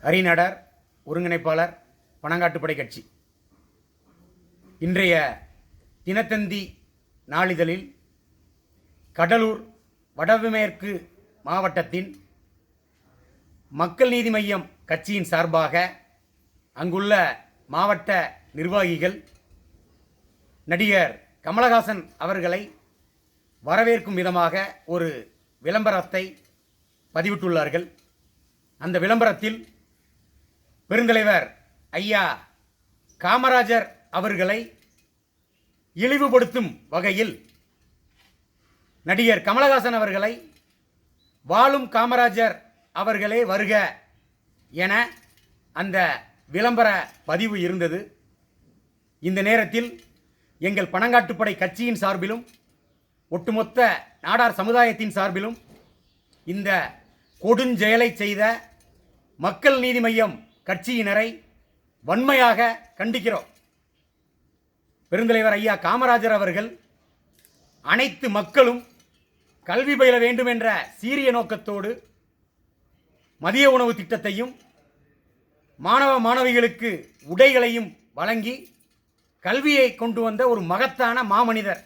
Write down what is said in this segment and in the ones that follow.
அரிநடர் ஒருங்கிணைப்பாளர், பனங்காட்டுப்படை கட்சி. இன்றைய தினத்தந்தி நாளிதழில் கடலூர் வடமேற்கு மாவட்டத்தின் மக்கள் நீதி மய்யம் கட்சியின் சார்பாக அங்குள்ள மாவட்ட நிர்வாகிகள் நடிகர் கமலஹாசன் அவர்களை வரவேற்கும் விதமாக ஒரு விளம்பரத்தை பதிவிட்டுள்ளார்கள். அந்த விளம்பரத்தில் பெருந்தலைவர் ஐயா காமராஜர் அவர்களை இழிவுபடுத்தும் வகையில் நடிகர் கமலஹாசன் அவர்களை வாழும் காமராஜர் அவர்களே வருக என அந்த விளம்பர பதிவு இருந்தது. இந்த நேரத்தில் எங்கள் பனங்காட்டுப்படை கட்சியின் சார்பிலும் ஒட்டுமொத்த நாடார் சமுதாயத்தின் சார்பிலும் இந்த கொடுஞ்செயலை செய்த மக்கள் நீதி மய்யம் கட்சியினரை வன்மையாக கண்டிக்கிறோம். பெருந்தலைவர் ஐயா காமராஜர் அவர்கள் அனைத்து மக்களும் கல்வி பயில வேண்டும் என்ற சீரிய நோக்கத்தோடு மதிய உணவு திட்டத்தையும் மாணவ மாணவிகளுக்கு உடைகளையும் வழங்கி கல்வியை கொண்டு வந்த ஒரு மகத்தான மாமனிதர்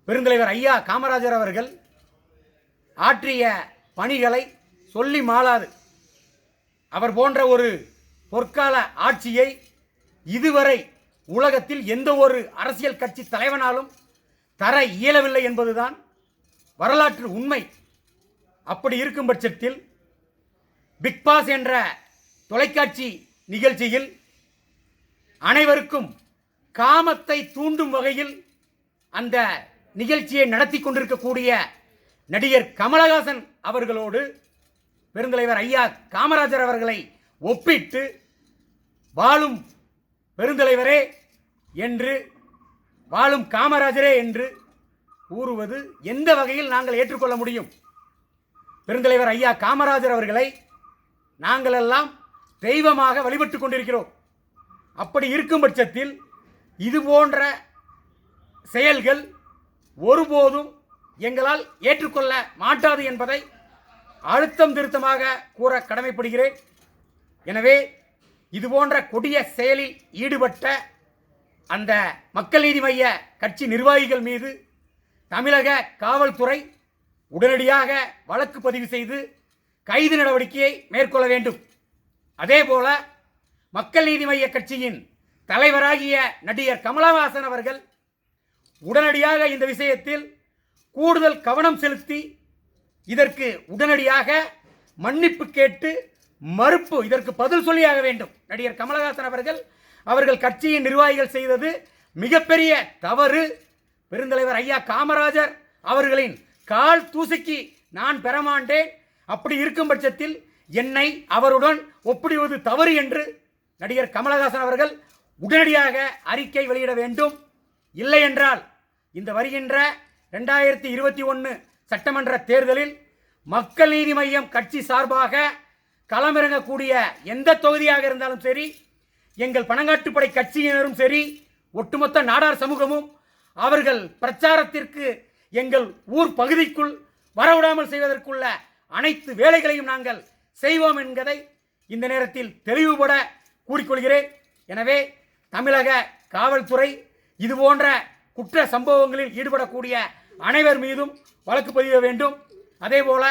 பெருந்தலைவர் ஐயா காமராஜர் அவர்கள் ஆற்றிய பணிகளை சொல்லி மாளாது. அவர் போன்ற ஒரு பொற்கால ஆட்சியை இதுவரை உலகத்தில் எந்த ஒரு அரசியல் கட்சி தலைவனாலும் தர இயலவில்லை என்பதுதான் வரலாற்று உண்மை. அப்படி இருக்கும் பட்சத்தில் பிக் பாஸ் என்ற தொலைக்காட்சி நிகழ்ச்சியில் அனைவருக்கும் காமத்தை தூண்டும் வகையில் அந்த நிகழ்ச்சியை நடத்தி கொண்டிருக்கக்கூடிய நடிகர் கமலஹாசன் அவர்களோடு பெருந்தலைவர் ஐயா காமராஜர் அவர்களை ஒப்பிட்டு வாழும் பெருந்தலைவரே என்று வாழும் காமராஜரே என்று கூறுவது எந்த வகையில் நாங்கள் ஏற்றுக்கொள்ள முடியும்? பெருந்தலைவர் ஐயா காமராஜர் அவர்களை நாங்கள் எல்லாம் தெய்வமாக வழிபட்டு கொண்டிருக்கிறோம். அப்படி இருக்கும் பட்சத்தில் இது போன்ற செயல்கள் ஒருபோதும் எங்களால் ஏற்றுக்கொள்ள மாட்டாது என்பதை அழுத்தம் திருத்தமாக கூற கடமைப்படுகிறேன். எனவே இது போன்ற கொடிய செயலில் ஈடுபட்ட அந்த மக்கள் நீதி மய்ய கட்சி நிர்வாகிகள் மீது தமிழக காவல்துறை உடனடியாக வழக்கு பதிவு செய்து கைது நடவடிக்கையை மேற்கொள்ள வேண்டும். அதேபோல மக்கள் நீதி மய்ய கட்சியின் தலைவராகிய நடிகர் கமலஹாசன் அவர்கள் உடனடியாக இந்த விஷயத்தில் கூடுதல் கவனம் செலுத்தி இதற்கு உடனடியாக மன்னிப்பு கேட்டு மறுப்பு இதற்கு பதில் சொல்லியாக வேண்டும். நடிகர் கமலஹாசன் அவர்கள் கட்சியின் நிர்வாகிகள் செய்தது மிகப்பெரிய தவறு. பெருந்தலைவர் ஐயா காமராஜர் அவர்களின் கால் தூசிக்கு நான் பெறமாட்டேன். அப்படி இருக்கும் பட்சத்தில் என்னை அவருடன் ஒப்பிடுவது தவறு என்று நடிகர் கமலஹாசன் அவர்கள் உடனடியாக அறிக்கை வெளியிட வேண்டும். இல்லை என்றால் இந்த வருகின்ற 2021 சட்டமன்ற தேர்தலில் மக்கள் நீதி மய்யம் கட்சி சார்பாக களமிறங்கக்கூடிய எந்த தொகுதியாக இருந்தாலும் சரி, எங்கள் பனங்காட்டுப்படை கட்சியினரும் சரி, ஒட்டுமொத்த நாடார் சமூகமும் அவர்கள் பிரச்சாரத்திற்கு எங்கள் ஊர் பகுதிக்குள் வரவிடாமல் செய்வதற்குள்ள அனைத்து வேலைகளையும் நாங்கள் செய்வோம் என்பதை இந்த நேரத்தில் தெளிவுபட கூறிக்கொள்கிறேன். எனவே தமிழக காவல்துறை இதுபோன்ற குற்ற சம்பவங்களில் ஈடுபடக்கூடிய அனைவர் மீதும் வழக்கு பதிய வேண்டும். அதேபோல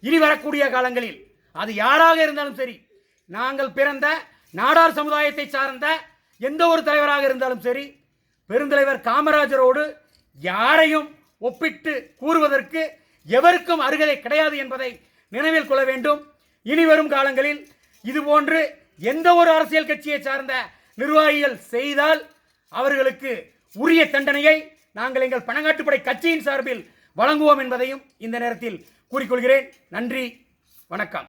இனி வரக்கூடிய காலங்களில் அது யாராக இருந்தாலும் சரி, நாங்கள் பிறந்த நாடார் சமுதாயத்தை சார்ந்த எந்த ஒரு தலைவராக இருந்தாலும் சரி, பெருந்தலைவர் காமராஜரோடு யாரையும் ஒப்பிட்டு கூறுவதற்கு எவருக்கும் அருகதை கிடையாது என்பதை நினைவில் கொள்ள வேண்டும். இனி வரும் காலங்களில் இதுபோன்று எந்த ஒரு அரசியல் கட்சியை சார்ந்த நிர்வாகிகள் செய்தால் அவர்களுக்கு உரிய தண்டனையை நாங்கள் எங்கள் பனங்காட்டுப்படை கட்சியின் சார்பில் வழங்குவோம் என்பதையும் இந்த நேரத்தில் கூறிக்கொள்கிறேன். நன்றி, வணக்கம்.